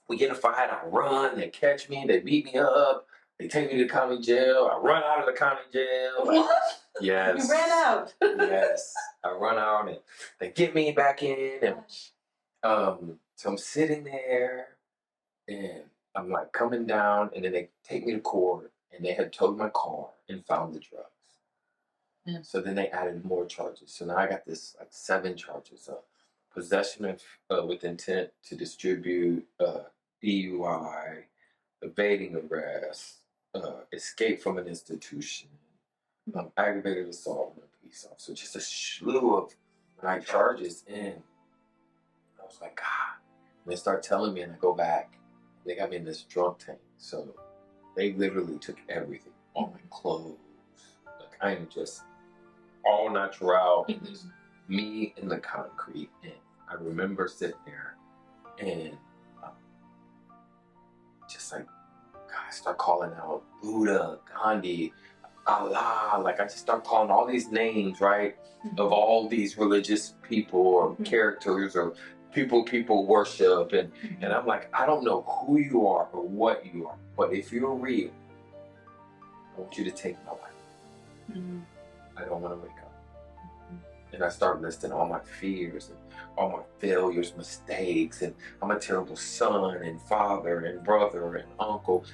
we get in a fight. I run. They catch me. They beat me up. They take me to county jail. I run out of the county jail. What? Yes. You ran out. Yes. I run out and they get me back in. And so I'm sitting there and I'm like coming down, and then they take me to court, and they had towed my car and found the drugs. Yeah. So then they added more charges. So now I got this like 7 charges of possession of with intent to distribute, DUI, evading arrest, escape from an institution, aggravated assault on a police officer. Just a slew of like charges. And I was like, God. And they start telling me, and I go back. They got me in this drunk tank. So they literally took everything, all my clothes. Like, I am just all natural. And just me in the concrete. And I remember sitting there and just like, God, I start calling out Buddha, Gandhi, Allah. Like, I just start calling all these names, right, of all these religious people or characters or people worship. And I'm like, I don't know who you are or what you are, but if you're real, I want you to take my life. I don't want to wake up. And I start listing all my fears and all my failures, mistakes, and I'm a terrible son and father and brother and uncle,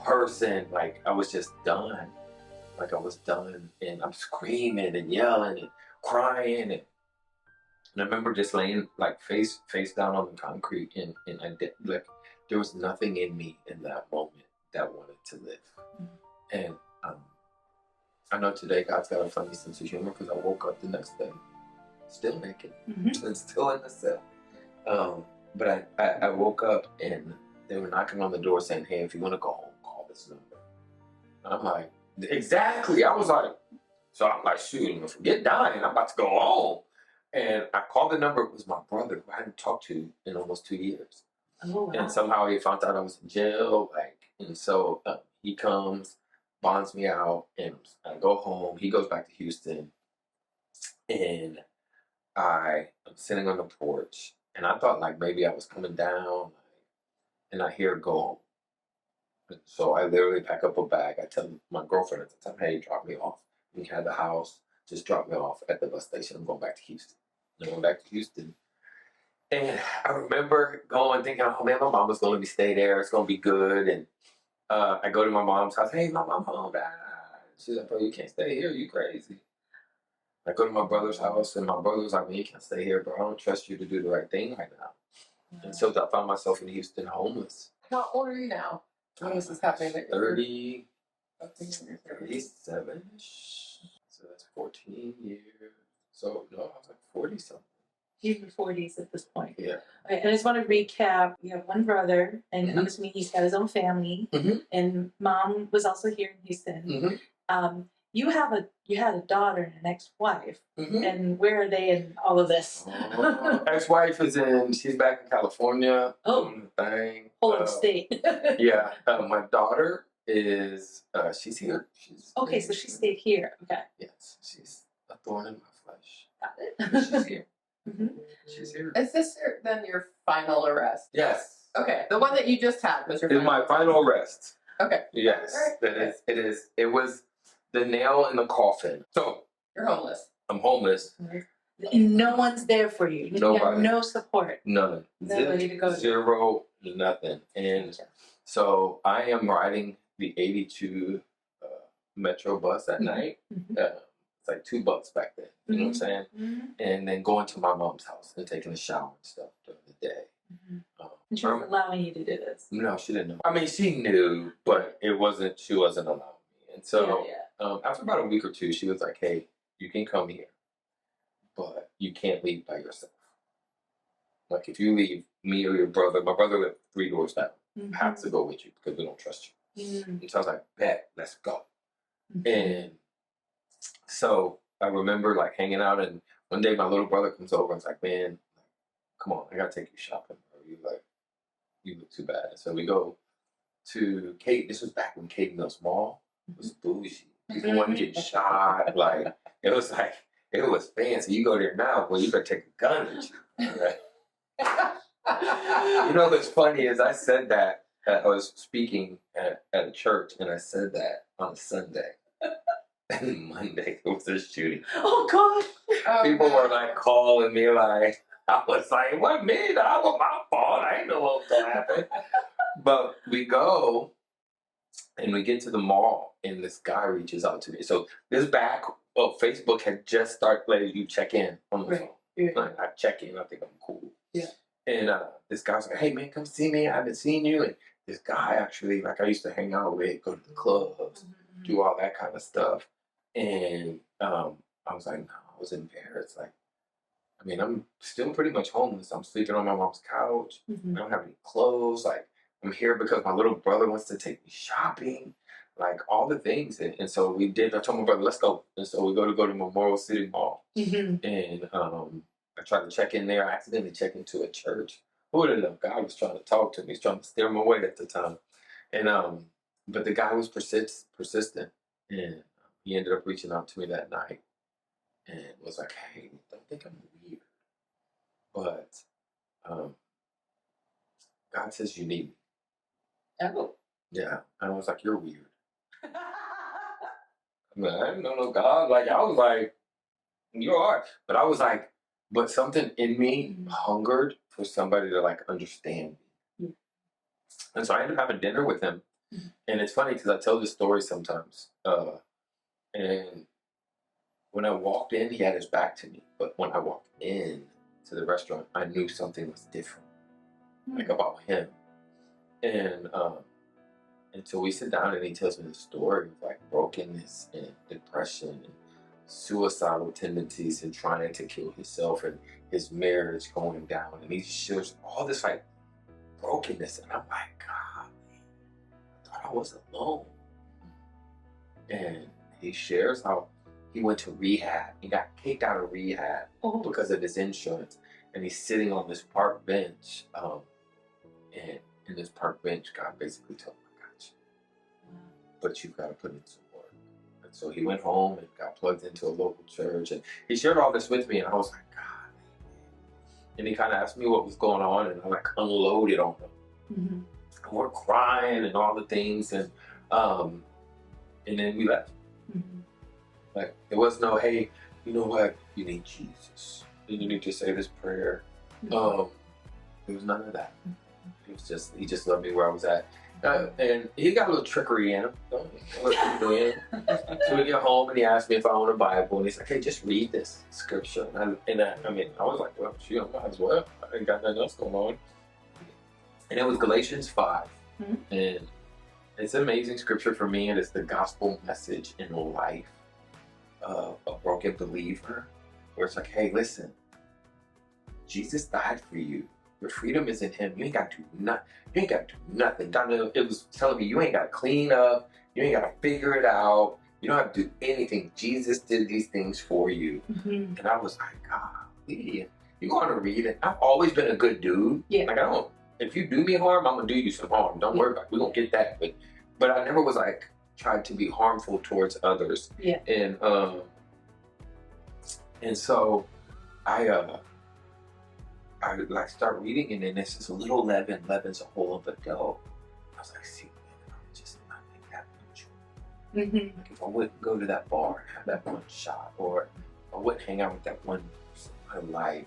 person. Like, I was just done. Like, I was done, and I'm screaming and yelling and crying. And I remember just laying like face down on the concrete, and I did, like, there was nothing in me in that moment that wanted to live. And I know today God's got a funny sense of humor, because I woke up the next day still naked and still in the cell. But I woke up and they were knocking on the door saying, hey, if you want to go home, call this number. And I'm like, exactly. I was like, so I'm like, shoot, forget dying, I'm about to go home. And I called the number. It was my brother, who I hadn't talked to in almost 2 years. Oh, wow. And somehow he found out I was in jail. Like, and so he comes, bonds me out, and I go home. He goes back to Houston, and I'm sitting on the porch, and I thought like maybe I was coming down, and I hear go home. And so I literally pack up a bag. I tell my girlfriend at the time, hey, drop me off. We had the house. Just drop me off at the bus station. I'm going back to Houston. I went back to Houston. And I remember going, thinking, oh man, my mom was going to stay there. It's going to be good. And I go to my mom's house. Hey, my mom home. She's like, bro, you can't stay here. You crazy. I go to my brother's house, and my brother was like, man, you can't stay here, bro. I don't trust you to do the right thing right now. And so I found myself in Houston homeless. How old are you now? When this is happening? 37-ish. So that's 14 years. So, no, I was like 40-something. He's in the 40s at this point. Yeah. Okay, and I just want to recap. You have one brother, and I'm assuming he's got his own family, and mom was also here in Houston. You had a daughter and an ex-wife, and where are they in all of this? Ex-wife she's back in California. Thing. Whole state. Yeah. My daughter is, she's here. Okay, so she stayed here. Okay. Yes, she's a thorn in my flesh. Got it. She's here. She's here. Is this then your final arrest? Yes. Okay, the one that you just had was your It's my final arrest. Okay. Yes, Right. it is. It was the nail in the coffin. So You're homeless. I'm homeless. And no one's there for you. You Nobody. have no support. None. Nobody to go to. Zero. Nothing. And so I am riding the 82 Metro bus at night. It's like $2 back then. You know what I'm saying? And then going to my mom's house and taking a shower and stuff during the day. And she was allowing you to do this. No, she didn't know. I mean, she knew, but she wasn't allowing me. And so after about a week or two, she was like, "Hey, you can come here, but you can't leave by yourself. Like if you leave, me or your brother, my brother lived 3 doors down, have to go with you because we don't trust you." And so I was like, "Bet, let's go." And so I remember like hanging out, and one day my little brother comes over and was like, "Man, come on, I gotta take you shopping." Bro. You like, you look too bad. So we go to Kate. This was back when Kate Mills Mall was bougie. People wasn't getting shot. Like it was fancy. You go there now, well, you better take a gun with you. Right? You know what's funny is I said that I was speaking at a church, and I said that on a Sunday. And Monday there was a shooting. Oh God! People were like calling me like, I was like, "What me? That was my fault. I ain't know what was gonna happen." But we go and we get to the mall, and this guy reaches out to me. So this back, Facebook had just started letting you check in on the phone. Yeah. Like, I check in, I think I'm cool. Yeah. And this guy's like, "Hey man, come see me. I haven't seen you." And this guy actually, like I used to hang out with, go to the clubs, do all that kind of stuff. And I was like, no, I was embarrassed. Like, I mean, I'm still pretty much homeless. I'm sleeping on my mom's couch. I don't have any clothes. Like, I'm here because my little brother wants to take me shopping. Like, all the things. And so we did. I told my brother, "Let's go." And so we go to Memorial City Mall. And I tried to check in there. I accidentally checked into a church. Who would have known? God was trying to talk to me. He's trying to steer me away at the time. And but the guy was persistent. And he ended up reaching out to me that night and was like, "Hey, don't think I'm weird, but God says you need me." Oh. Yeah. And I was like, "You're weird." I mean, I didn't know no God. Like, I was like, "You are." But I was like, but something in me hungered for somebody to like understand me. And so I ended up having dinner with him. And it's funny because I tell this story sometimes. And when I walked in, he had his back to me. But when I walked in to the restaurant, I knew something was different, like about him. And so we sit down, and he tells me the story of like brokenness and depression and suicidal tendencies and trying to kill himself and his marriage going down. And he shows all this like brokenness, and I'm like, God, I thought I was alone. And he shares how he went to rehab. He got kicked out of rehab because of his insurance. And he's sitting on this park bench. And in this park bench, God basically told him, "I got you. But you've got to put in some work." And so he went home and got plugged into a local church. And he shared all this with me. And I was like, God. And he kind of asked me what was going on. And I like unloaded on him. And we're crying and all the things. And then we left. Like, there was no, "Hey, you know what? You need Jesus. And you need to say this prayer." There was none of that. It was just, he just loved me where I was at. And he got a little trickery in him. So we get home, and he asked me if I own a Bible. And he's like, "Hey, just read this scripture." And I mean, I was like, "Well, shoot, I might as well. I ain't got nothing else going on." And it was Galatians 5. And it's an amazing scripture for me. And it's the gospel message in life of a broken believer, where it's like, "Hey, listen, Jesus died for you. Your freedom is in him. You ain't got to do nothing. You ain't got to do nothing." Donnell, it was telling me, you ain't got to clean up. You ain't got to figure it out. You don't have to do anything. Jesus did these things for you. And I was like, golly, you go on to read it. I've always been a good dude. Yeah. Like, I don't, if you do me harm, I'm going to do you some harm. Don't worry about it. We're going to get that. But I never was like, tried to be harmful towards others. Yeah. And so I like start reading, and then it's just a little leaven. Leaven's a whole of a dough. I was like, "See, man, I'm just not make that much." Like, if I wouldn't go to that bar and have that one shot, or I wouldn't hang out with that one person, my life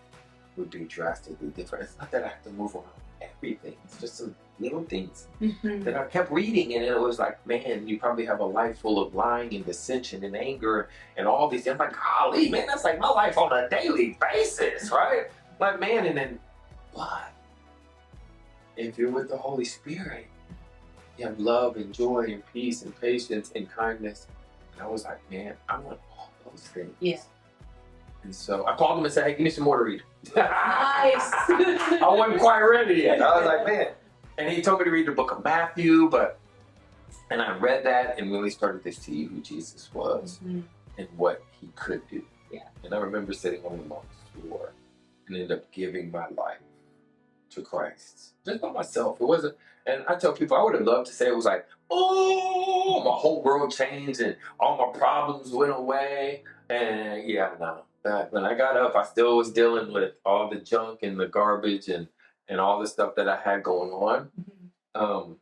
would be drastically different. It's not that I have to move around everything. It's just some little things that I kept reading, and it was like, man, you probably have a life full of lying and dissension and anger and all these things. I'm like, golly, man, that's like my life on a daily basis, right? Like, man, and then, but if you're with the Holy Spirit, you have love and joy and peace and patience and kindness And I was like, man, I want all those things. Yeah. And so I called him and said, hey, give me some more to read. Nice. I wasn't quite ready yet. I was like, man. And he told me to read the book of Matthew, and I read that and really started to see who Jesus was and what he could do. Yeah. And I remember sitting on the Lord's floor and ended up giving my life to Christ. Just by myself. It wasn't, and I tell people I would have loved to say it was like, oh, my whole world changed and all my problems went away. And yeah, no. When I got up, I still was dealing with all the junk and the garbage and all the stuff that I had going on.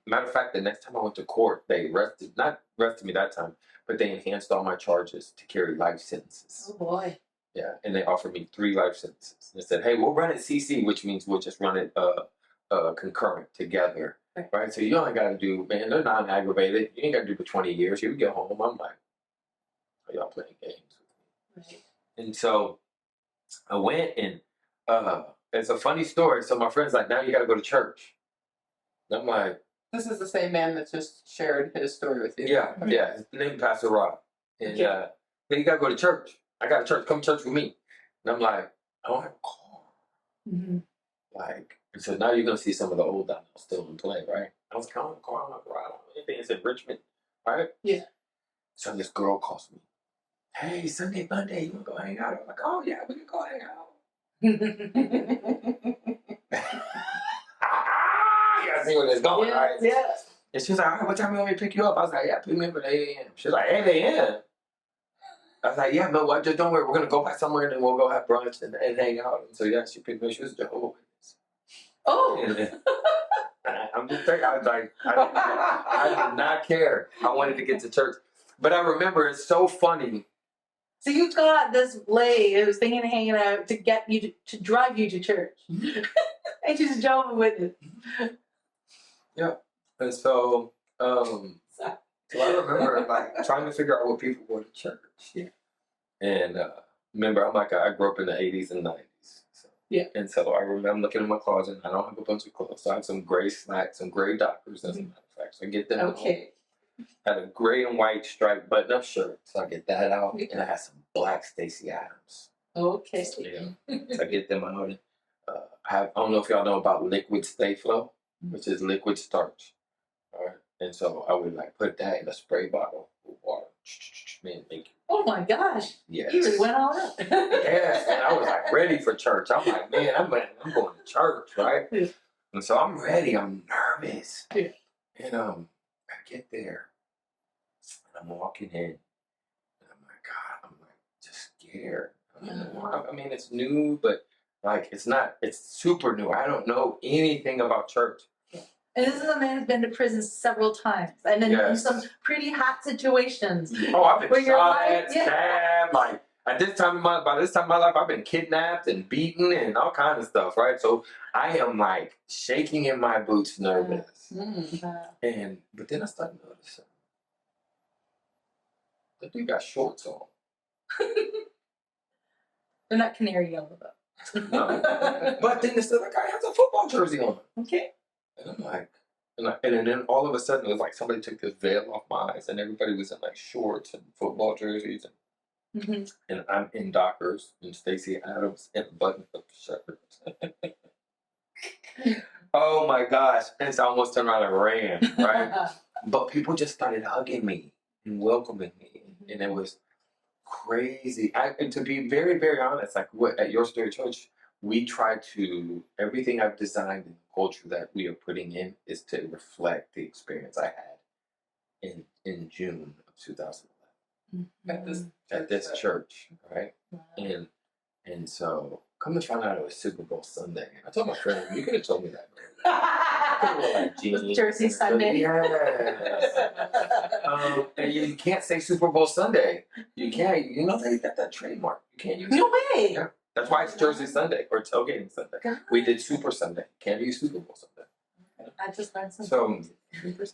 Matter of fact, the next time I went to court, they not arrested me that time, but they enhanced all my charges to carry life sentences. Oh boy. Yeah, and they offered me 3 life sentences. They said, hey, we'll run it CC, which means we'll just run it concurrent together. Right? So you only got to do, man, they're non-aggravated. You ain't got to do the 20 years. You get home. I'm like, are y'all playing games with me? Right. And so I went and it's a funny story. So my friend's like, now you got to go to church. And I'm like, this is the same man that just shared his story with you. Yeah. His name is Pastor Rob. And then you got to go to church. I got to church. Come to church with me. And I'm like, I don't have a car. Like, and so now you're going to see some of the old Donnell still in play, right? I was calling the car. I'm like, I don't know anything. It's in Richmond, right? Yeah. So this girl calls me. Hey, Sunday, Monday, you want to go hang out? I'm like, oh, yeah, we can go hang out. You got to see where this going, right? Yeah. And she's like, all right, what time you want me to pick you up? I was like, yeah, pick me up at 8 a.m. She's like, 8 a.m.? I was like, yeah, no, what? Just don't worry. We're going to go by somewhere and then we'll go have brunch and hang out. And so, yeah, she picked me up. She was Jehovah's Witness. Oh. And then, I'm just thinking, I was like, I did not care. I wanted to get to church. But I remember it's so funny. So you got this lady who's thinking of hanging out to get you to drive you to church. And she's a Jehovah's Witness. Yeah. And so I remember like trying to figure out what people go to church. Yeah. And remember, I grew up in the 80s and 90s. So. Yeah. And so I remember I'm looking in my closet and I don't have a bunch of clothes. So I have some gray slacks, some gray Dockers, as a matter of fact. So I get them. Okay. I had a gray and white striped button-up shirt. So I get that out. And I had some black Stacey Adams. Okay. Yeah. So I get them out. And, I don't know if y'all know about liquid Stay Flow, which is liquid starch. All right. And so I would like put that in a spray bottle with water. Man, make it. Oh my gosh. Yes. You really went all out. Yes. And I was like ready for church. I'm like, man, I'm going to church, right? Yeah. And so I'm ready. I'm nervous. Yeah. And I get there and I'm walking in and I'm like, God, I'm like just scared. I mean, it's new, but like it's super new. I don't know anything about church. And this is a man who's been to prison several times, and in some pretty hot situations. Oh, I've been shot at, yeah. stabbed. Like by this time in my life, I've been kidnapped and beaten and all kinds of stuff. Right, so I am like shaking in my boots, nervous. But then I started noticing the dude got shorts on. They're not canary yellow though. No. But then this other guy has a football jersey on. Okay. And I'm like, and then all of a sudden it was like somebody took this veil off my eyes and everybody was in like shorts and football jerseys and I'm in Dockers and Stacey Adams and button-up shirt. Oh my gosh. And so I almost turned around and ran, right? But people just started hugging me and welcoming me. And it was crazy. And to be very, very honest, like at Your Story Church, we try to, everything I've designed and the culture that we are putting in is to reflect the experience I had in June of 2011 at this church, right? Wow. And so come to find out it was Super Bowl Sunday. I told my friend, you could have told me that. Like Jersey Sunday. Yes. And you can't say Super Bowl Sunday. You can't. You know they got that trademark. You can't use it. No way. Yeah. That's why it's Jersey Sunday or tailgating Sunday. God. We did Super Sunday. Can't use Super Bowl Sunday. I just learned something.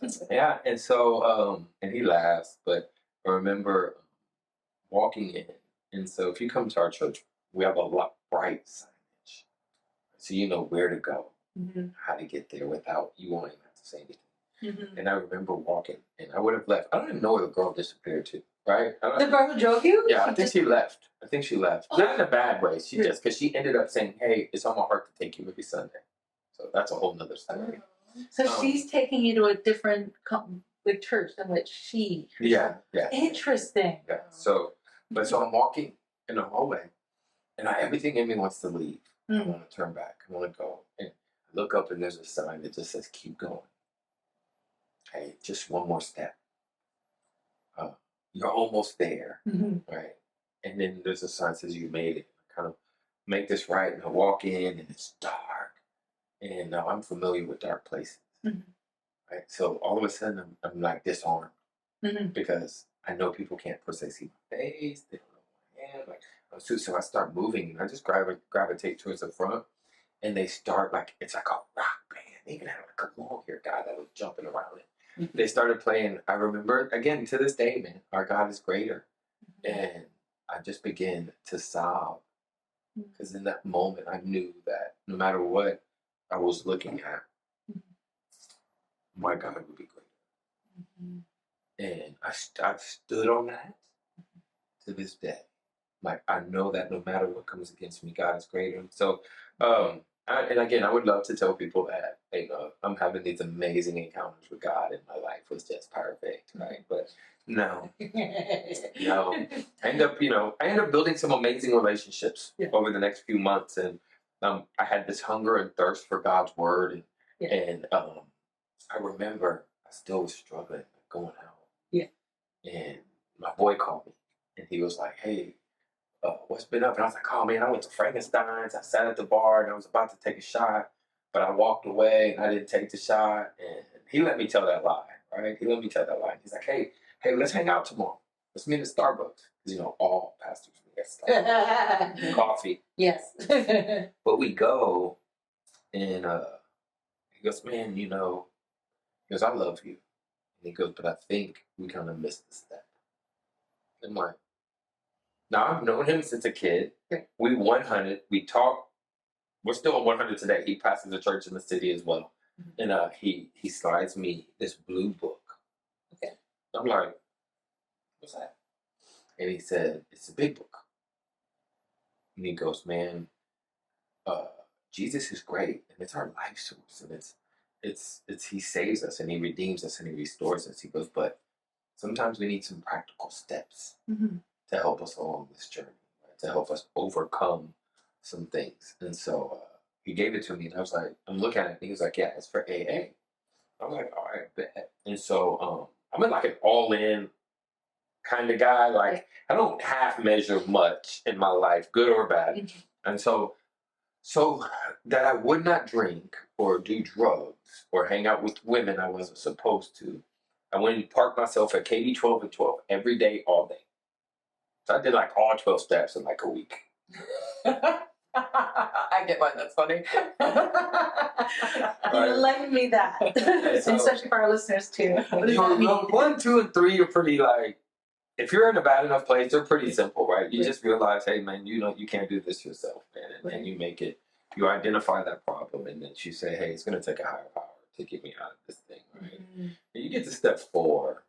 So yeah, and so and he laughs, but I remember walking in, and so if you come to our church, we have a lot bright signage, so you know where to go, how to get there without you won't even have to say anything. And I remember walking, and I would have left. I don't even know where the girl disappeared to. right? The girl who drove you? Yeah, I think she left. I think she left. Not in a bad way. She just, because she ended up saying, hey, it's on my heart to take you every Sunday. So that's a whole nother story. So she's taking you to a different like church than what she. Yeah. Interesting. Yeah. So I'm walking in the hallway, and everything in me wants to leave. I want to turn back. I want to go. And I look up, and there's a sign that just says, keep going. Hey, just one more step. You're almost there, right? And then there's a sign that says you made it. I kind of make this right, and I walk in, and it's dark. And now I'm familiar with dark places, right? So all of a sudden, I'm like disarmed because I know people can't per se see my face. They don't know who I am. Like, so I start moving, and I just gravitate towards the front, and they start like it's like a rock band. They even had like a long haired guy that was jumping around it. They started playing. I remember again to this day, man. Our God is greater, and I just began to sob because in that moment I knew that no matter what I was looking at, my God would be greater, and I've stood on that to this day. Like I know that no matter what comes against me, God is greater. So, and again, I would love to tell people that I'm having these amazing encounters with God, and my life was just perfect, right? But no, no. I end up building some amazing relationships over the next few months, and I had this hunger and thirst for God's word, and I remember I still was struggling going out. Yeah. And my boy called me, and he was like, "Hey, what's been up?" And I was like, "Oh man, I went to Frankenstein's. I sat at the bar, and I was about to take a shot, but I walked away, and I didn't take the shot." And he let me tell that lie, right? He let me tell that lie. He's like, "Hey, let's hang out tomorrow. Let's meet at Starbucks." Because all pastors meet at Starbucks. Coffee. Yes. But we go, and he goes, "Man, he goes, I love you." And he goes, "But I think we kind of missed the step." I'm like, now I've known him since a kid. We 100. We talk. We're still at 100 today. He pastors a church in the city as well, and he slides me this blue book. Okay. I'm like, "What's that?" And he said, "It's a big book." And he goes, "Man, Jesus is great, and it's our life source, and it's he saves us, and he redeems us, and he restores us." He goes, "But sometimes we need some practical steps to help us along this journey, right? To help us overcome some things." And so he gave it to me, and I was like, I'm looking at it, and he was like, "Yeah, it's for AA." I was like, "All right, bet." And so I'm like an all-in kind of guy. Like I don't half measure much in my life, good or bad. And so that I would not drink or do drugs or hang out with women I wasn't supposed to, I went and parked myself at KD 12 and 12 every day, all day. So I did like all 12 steps in like a week. I get why that's funny. You lend me that. So, especially for our listeners too. What does that mean? 1, 2, and 3 are pretty like, if you're in a bad enough place, they're pretty simple, right? You just realize, hey man, you can't do this yourself, man. And you make it, you identify that problem, and then you say, hey, it's going to take a higher power to get me out of this thing, right? And you get to step 4,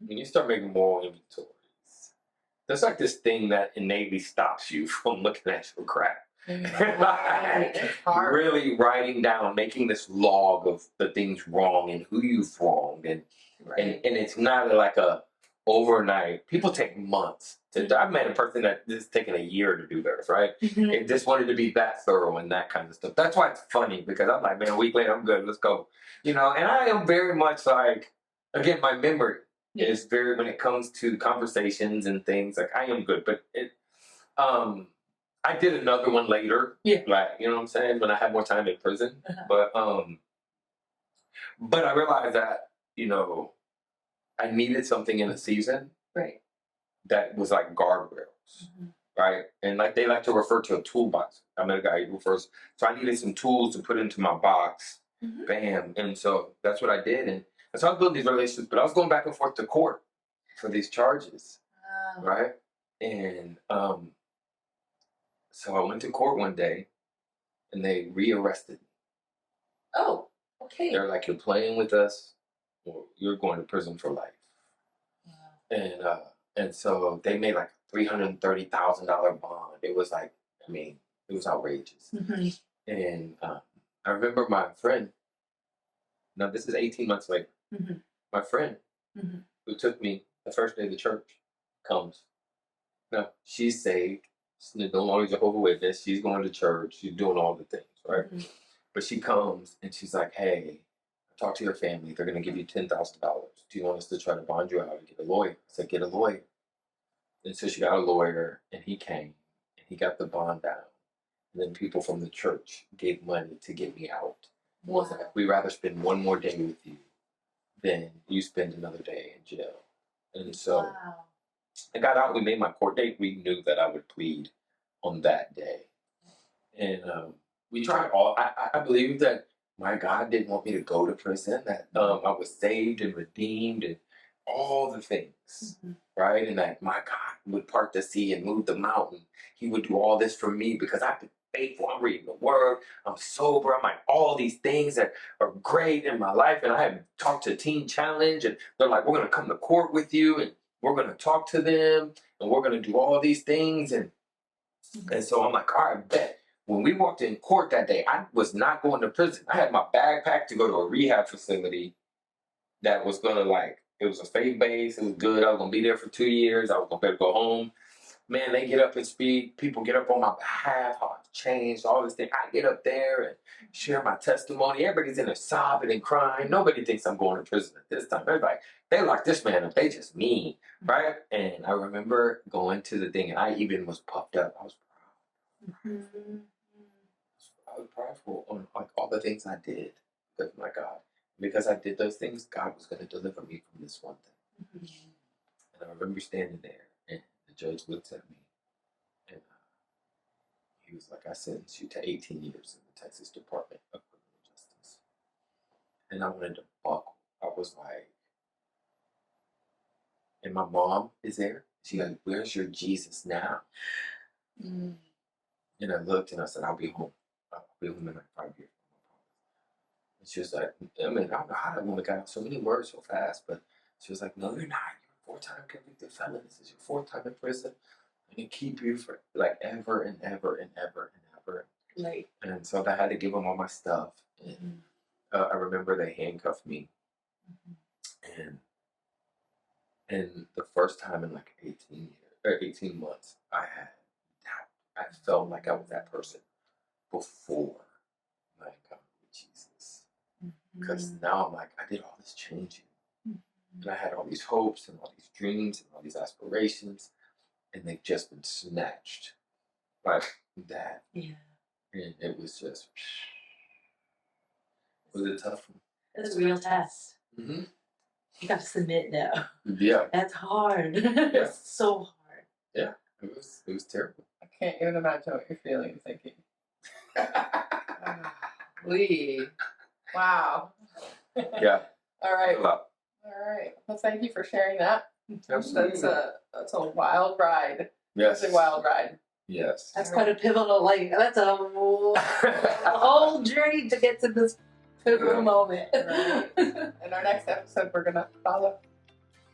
and you start making moral inventories. There's like this thing that innately stops you from looking at your crap. Really writing down, making this log of the things wrong and who you've wronged, and it's not like a overnight. People take months to. I've met a person that it's taken a year to do theirs, right? And just wanted to be that thorough and that kind of stuff. That's why it's funny, because I'm like, man, a week later, I'm good. Let's go. And I am very much like, again, my memory is very, when it comes to conversations and things, like I am good, but I did another one later. Yeah. Like, you know what I'm saying? When I had more time in prison. But I realized that, I needed something in the season. Right. That was like guardrails. Right. And like they like to refer to a toolbox. I met a guy who refers. So I needed some tools to put into my box. Bam. And so that's what I did. And so I was building these relationships, but I was going back and forth to court for these charges. Right. And so I went to court one day, and they rearrested me. Oh, okay. They're like, you're playing with us, or you're going to prison for life. Wow. And so they made like $330,000 bond. It was like, I mean, it was outrageous. Mm-hmm. And I remember my friend, now this is 18 months later, Mm-hmm. my friend Mm-hmm. who took me the first day of the church comes. Now, she's saved. She's no longer Jehovah's Witness. She's going to church. She's doing all the things, right? Mm-hmm. But she comes and she's like, hey, talk to your family. They're going to give you $10,000. Do you want us to try to bond you out and get a lawyer? I said, get a lawyer. And so she got a lawyer, and he came, and he got the bond down. And then people from the church gave money to get me out. Wow. We'd rather spend one more day with you than you spend another day in jail. And so Wow. I got out. We made my court date. We knew that I would plead on that day. And we tried all. I believe that my God didn't want me to go to prison, that I was saved and redeemed and all the things, right? And that my God would part the sea and move the mountain. He would do all this for me because I've been faithful. I'm reading the word. I'm sober. I'm like all these things that are great in my life. And I have talked to Teen Challenge, and they're like, we're going to come to court with you, and we're going to talk to them, and we're going to do all these things. And so I'm like, all right, bet. When we walked in court that day, I was not going to prison. I had my bag packed to go to a rehab facility that was going to it was a faith base. It was good. I was going to be there for 2 years. I was going to be able to go home. Man, they get up and speak. People get up on my behalf. How I've changed, all this thing. I get up there and share my testimony. Everybody's in there sobbing and crying. Nobody thinks I'm going to prison at this time. Everybody, they lock this man up. They just mean, right? And I remember going to the thing, and I even was puffed up. I was proud. Mm-hmm. I was prideful on like all the things I did with my God. Because I did those things, God was going to deliver me from this one thing. Mm-hmm. And I remember standing there, and the judge looked at me, and he was like, I sentenced you to 18 years in the Texas Department of Criminal Justice. And I wanted to buckle. I was like, and my mom is there. She's like, where's your Jesus now? Mm-hmm. And I looked, and I said, I'll be home. I'll be home in like 5 years. And she was like, I mean, I don't know how that woman got out so many words so fast, but she was like, no, you're not. You're a 4-time convicted felon. This is your 4th time in prison. I'm going to keep you for like ever and ever and ever and ever. Right. And so I had to give them all my stuff. And I remember they handcuffed me. And the first time in like 18 months, I felt like I was that person before my encounter with Jesus. Because now I'm like, I did all this changing. And I had all these hopes and all these dreams and all these aspirations, and they've just been snatched by that. Yeah. And it was just, it was a tough one. It's a real test. Mm-hmm. You got to submit now. Yeah. That's hard. It's so hard. Yeah. It was terrible. I can't even imagine what you're feeling and thinking. Lee. Wow. Yeah. All right. A lot. All right. Well, thank you for sharing that. Absolutely. That's a wild ride. Yes. It's a wild ride. Yes. That's quite a pivotal, that's a whole journey to get to this pivotal moment. Right. In our next episode, we're going to follow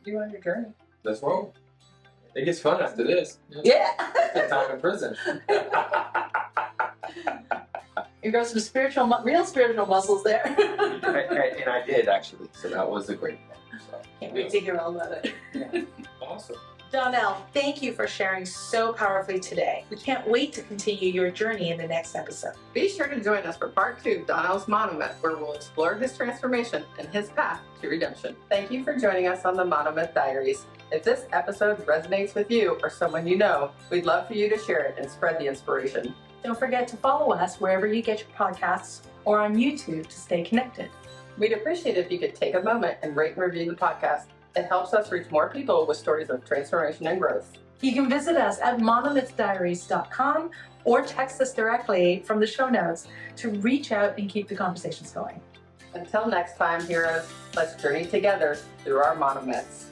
you on your journey. Let's roll. It gets fun after this. Yeah. It's time in prison. You got some real spiritual muscles there. And I did, actually. So that was a great one. So, Can't wait to hear all about it. yeah. Awesome. Donnell, thank you for sharing so powerfully today. We can't wait to continue your journey in the next episode. Be sure to join us for part 2 of Donnell's Monomyth, where we'll explore his transformation and his path to redemption. Thank you for joining us on the Monomyth Diaries. If this episode resonates with you or someone you know, we'd love for you to share it and spread the inspiration. Don't forget to follow us wherever you get your podcasts or on YouTube to stay connected. We'd appreciate it if you could take a moment and rate and review the podcast. It helps us reach more people with stories of transformation and growth. You can visit us at monomythdiaries.com or text us directly from the show notes to reach out and keep the conversations going. Until next time, heroes, let's journey together through our monomyths.